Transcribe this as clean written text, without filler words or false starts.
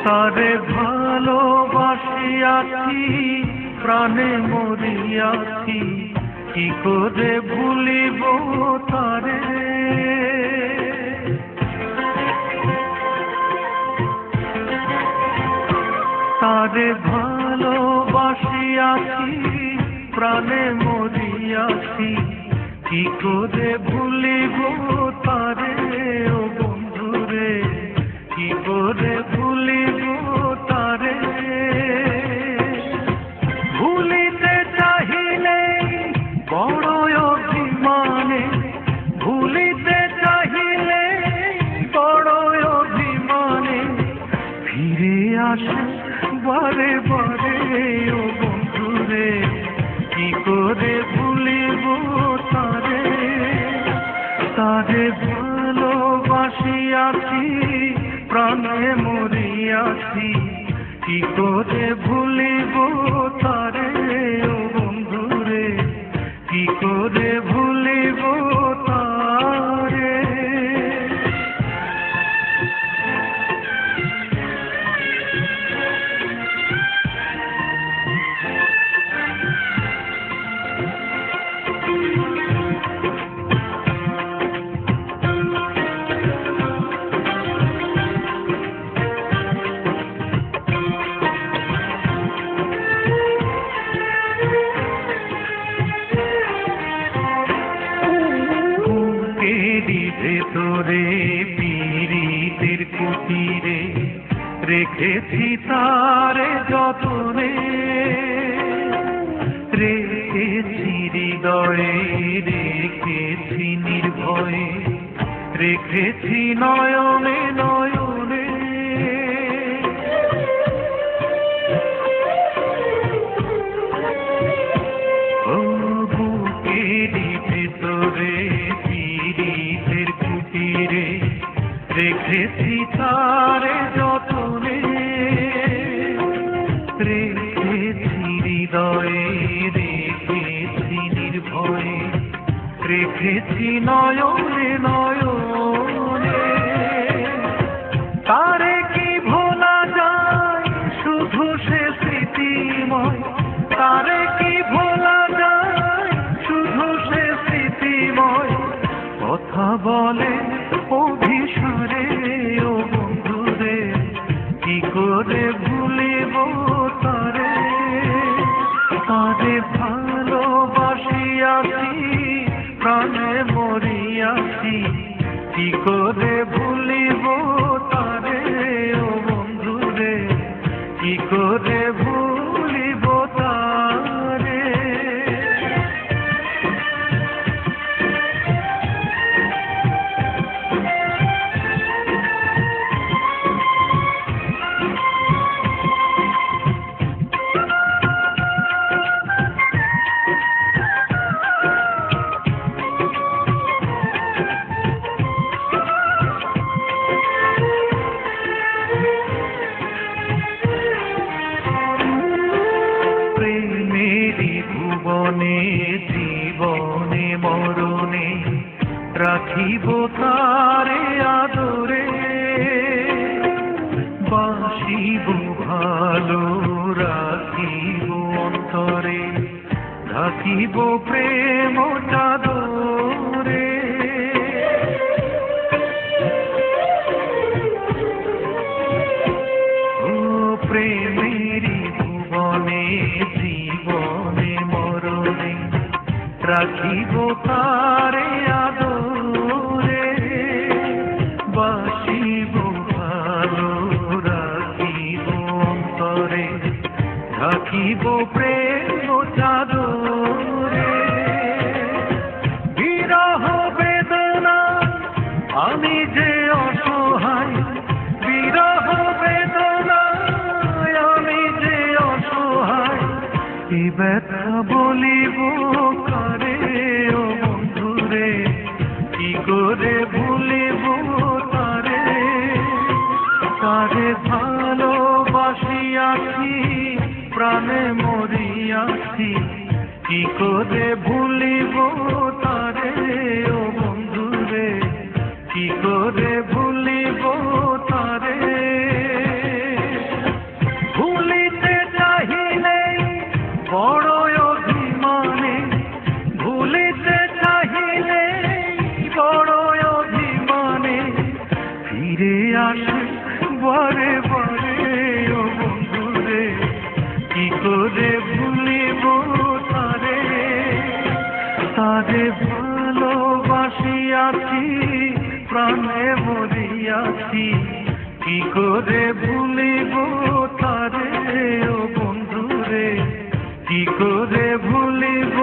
তারে ভালোবাসিয়াছি প্রাণে মরিয়াছি, কি করে ভুলিব তারে। তারে ভালোবাসিয়াছি প্রাণে মরিয়াছি, কি করে ভুলিব তারে। ও বন্ধুরে কি করে ভুলিব তারে। ভুলিতে চাহিলে বড় অভিমানে, ভুলিতে চাহিলে বড় অভিমানে ফিরে আসে বারে বারে। ও বন্ধুরে কি করে ভুলিব তারে। তারে ভালোবাসিয়াছি প্রাণে মরিয়াছি, কি করে ভুলিব তারে। ও বন্ধুরে কি করে ভুলিব তারে। ভেতরে পীড়িতের কুটিরে রেখেছি তারে যতনে, রেখেছি হৃদয়ে রেখেছি নির্ভয়ে, রেখেছি নয়নে নয়নে। ও বুকেরই ভেতরে পীড়িতের কুটিরে রেখেছি তারে যতনে, রেখেছি হৃদয়ে রেখেছি নির্ভয়ে, রেখেছি নয়নে নয়নে। তারে কি ভোলা যায় শুধু সে স্মৃতিময়, তারে কি ভোলা যায় শুধু সে স্মৃতিময়। কথা বলে অভিসারে। ও বন্ধুরে কি করে ভুলিব তারে। তারে ভালোবাসিয়াছি প্রাণে মরিয়াছি, কি করে ভুলিব তারে। ও বন্ধুরে কি করে ভুলিব তারে। ভুবনে জীবনে মরণে রাখিব তারে আদরে, বাসিব ভালো রাখিব অন্তরে, ঢাকিব প্রেম চাদরে। ও প্রেমেরই ভুবনে জীবনে মরণে রাখিব তারে আদরে, বাসিব ভালো রাখিব অন্তরে, ঢাকিব প্রেম চাদরে। বিরহ বেদনা আমি যে অসহায়, বিরহ বেদনা আমি যে অসহায়, এই ব্যথা বলিব কারে। ও বন্ধুরে কি করে ভুলিব তারে। তারে ভালোবাসিয়াছি প্রাণে মরিয়াছি, কি করে ভুলিব তারে। ও বন্ধুরে কি করে ভুলিব তারে। আসে বারে বারে ও বন্ধুরে, কি করে ভুলিব তারে, তারে ভালোবাসিয়াছি প্রাণে মরিয়াছি, কি করে ভুলিব তারে ও বন্ধুরে, কি করে ভুলিব